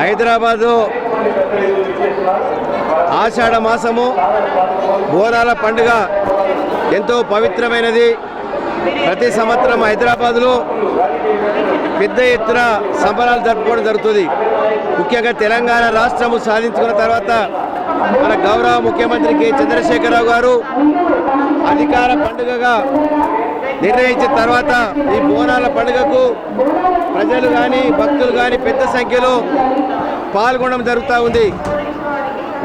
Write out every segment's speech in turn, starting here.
హైదరాబాదు ఆషాఢ మాసము బోనాల పండుగ ఎంతో పవిత్రమైనది. ప్రతి సంవత్సరం హైదరాబాదులో పెద్ద ఎత్తున సంబరాలు జరుపుకోవడం జరుగుతుంది. ముఖ్యంగా తెలంగాణ రాష్ట్రము సాధించుకున్న తర్వాత మన గౌరవ ముఖ్యమంత్రి కె చంద్రశేఖరరావు గారు అధికార పండుగగా నిర్ణయించిన తర్వాత ఈ బోనాల పండుగకు ప్రజలు కానీ భక్తులు కానీ పెద్ద సంఖ్యలో పాల్గొనడం జరుగుతూ ఉంది.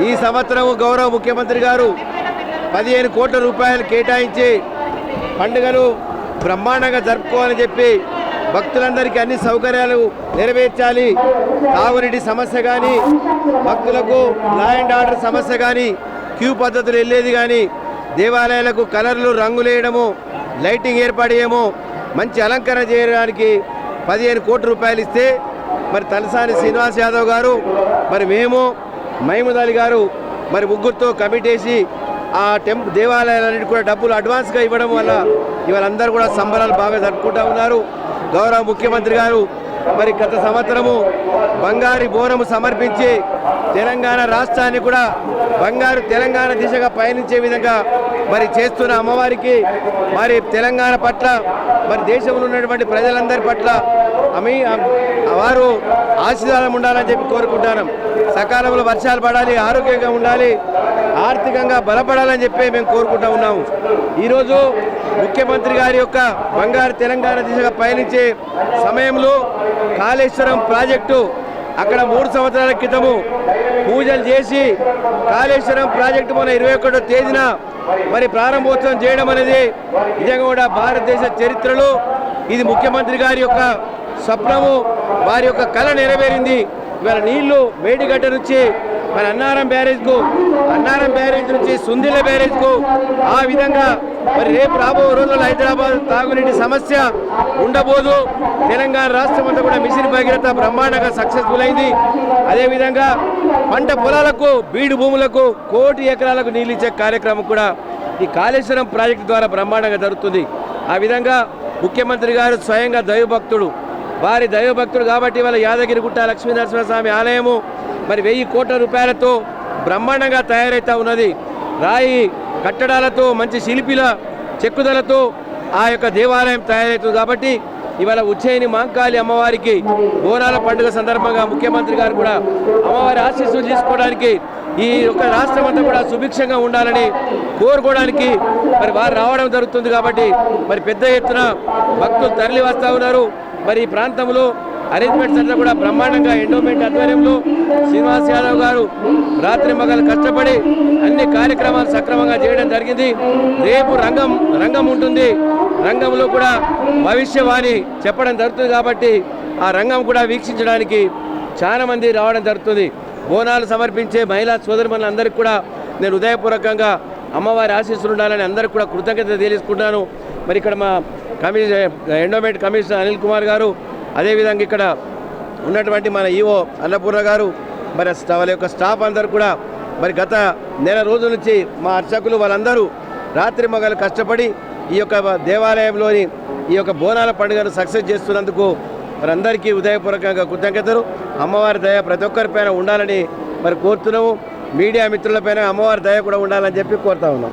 ఈ సంవత్సరం గౌరవ ముఖ్యమంత్రి గారు 15 కోట్ల రూపాయలు కేటాయించి పండుగను బ్రహ్మాండంగా జరుపుకోవాలని చెప్పి భక్తులందరికీ అన్ని సౌకర్యాలు నెరవేర్చాలి. తాగునీటి సమస్య కానీ, భక్తులకు లా అండ్ ఆర్డర్ సమస్య కానీ, క్యూ పద్ధతులు వెళ్ళేది కానీ, దేవాలయాలకు కలర్లు రంగులు వేయడము, లైటింగ్ ఏర్పాటు చేయడము, మంచి అలంకరణ చేయడానికి 15 కోట్ల రూపాయలు ఇస్తే మరి తలసాని శ్రీనివాస్ యాదవ్ గారు మరి మేము మహమూద్ అలీ గారు మరి ముగ్గురితో కమిటీ వేసి ఆ దేవాలయాలన్నిటి కూడా డబ్బులు అడ్వాన్స్గా ఇవ్వడం వల్ల ఇవాళ అందరూ కూడా సంబరాలు బాగా జరుపుకుంటూ ఉన్నారు. గౌరవ ముఖ్యమంత్రి గారు మరి గత సంవత్సరము బంగారు బోనము సమర్పించి తెలంగాణ రాష్ట్రాన్ని కూడా బంగారు తెలంగాణ దిశగా పయనించే విధంగా మరి చేస్తున్న అమ్మవారికి మరి తెలంగాణ పట్ల మరి దేశంలో ఉన్నటువంటి ప్రజలందరి పట్ల వారు ఆశీర్వాదం ఉండాలని చెప్పి కోరుకుంటాను. సకాలంలో వర్షాలు పడాలి, ఆరోగ్యంగా ఉండాలి, ఆర్థికంగా బలపడాలని చెప్పి మేము కోరుకుంటూ ఉన్నాము. ఈరోజు ముఖ్యమంత్రి గారి యొక్క బంగారు తెలంగాణ దిశగా పయనించే సమయంలో కాళేశ్వరం ప్రాజెక్టు అక్కడ 3 సంవత్సరాల క్రితము పూజలు చేసి కాళేశ్వరం ప్రాజెక్టు మన 21వ తేదీన మరి ప్రారంభోత్సవం చేయడం అనేది నిజంగా కూడా భారతదేశ చరిత్రలో ఇది ముఖ్యమంత్రి గారి యొక్క స్వప్నము, వారి యొక్క కళ నెరవేరింది. ఇవాళ నీళ్లు మేడిగడ్డ నుంచి మన అన్నారం బ్యారేజ్ నుంచి సుందిల్ల బ్యారేజ్కు ఆ విధంగా మరి రేపు రాబో రోజుల్లో హైదరాబాద్ తాగునీటి సమస్య ఉండబోదు. తెలంగాణ రాష్ట్రం అంతా కూడా మిషన్ భగీరథ బ్రహ్మాండంగా సక్సెస్ఫుల్ అయింది. అదేవిధంగా పంట పొలాలకు, బీడు భూములకు 1 కోటి ఎకరాలకు నీళ్ళు ఇచ్చే కార్యక్రమం కూడా ఈ కాళేశ్వరం ప్రాజెక్టు ద్వారా బ్రహ్మాండంగా జరుగుతుంది. ఆ విధంగా ముఖ్యమంత్రి గారు స్వయంగా దైవభక్తుడు, వారి దైవభక్తుడు కాబట్టి వాళ్ళ యాదగిరిగుట్ట లక్ష్మీనరసింహస్వామి ఆలయము మరి 1000 కోట్ల రూపాయలతో బ్రహ్మాండంగా తయారైతా ఉన్నది. రాయి కట్టడాలతో, మంచి శిల్పిల చెక్కుదలతో ఆ యొక్క దేవాలయం తయారవుతుంది. కాబట్టి ఇవాళ ఉజ్జయిని మాంకాళి అమ్మవారికి బోనాల పండుగ సందర్భంగా ముఖ్యమంత్రి గారు కూడా అమ్మవారి ఆశీస్సులు తీసుకోవడానికి ఈ యొక్క రాష్ట్రం అంతా కూడా సుభిక్షంగా ఉండాలని కోరుకోవడానికి మరి వారు రావడం జరుగుతుంది. కాబట్టి మరి పెద్ద ఎత్తున భక్తులు తరలి వస్తూ ఉన్నారు. మరి ఈ ప్రాంతంలో అరేంజ్మెంట్స్ అంతా కూడా బ్రహ్మాండంగా ఎండోమెంట్ ఆధ్వర్యంలో శ్రీనివాస్ యాదవ్ గారు రాత్రి మగలు కష్టపడి అన్ని కార్యక్రమాలు సక్రమంగా చేయడం జరిగింది. రేపు రంగం ఉంటుంది. రంగంలో కూడా భవిష్యవాణి చెప్పడం జరుగుతుంది. కాబట్టి ఆ రంగం కూడా వీక్షించడానికి చాలా మంది రావడం జరుగుతుంది. బోనాలు సమర్పించే మహిళా సోదరుమణులందరికీ కూడా నేను హృదయపూర్వకంగా అమ్మవారి ఆశీస్సులు ఉండాలని అందరికీ కూడా కృతజ్ఞత తెలియజేసుకుంటాను. మరి ఇక్కడ మా ఎండోమెంట్ కమిషనర్ అనిల్ కుమార్ గారు, అదేవిధంగా ఇక్కడ ఉన్నటువంటి మన ఈఓ అన్నపూర్ణ గారు, మరి వాళ్ళ యొక్క స్టాఫ్ అందరూ కూడా మరి గత నెల రోజుల నుంచి మా అర్చకులు వాళ్ళందరూ రాత్రి మగలు కష్టపడి ఈ యొక్క దేవాలయంలోని ఈ యొక్క బోనాల పండుగను సక్సెస్ చేస్తున్నందుకు మరి అందరికీ హృదయపూర్వకంగా కృతజ్ఞతలు. అమ్మవారి దయ ప్రతి ఒక్కరిపైన ఉండాలని మరి కోరుతున్నాము. మీడియా మిత్రులపైన అమ్మవారి దయ కూడా ఉండాలని చెప్పి కోరుతా ఉన్నాం.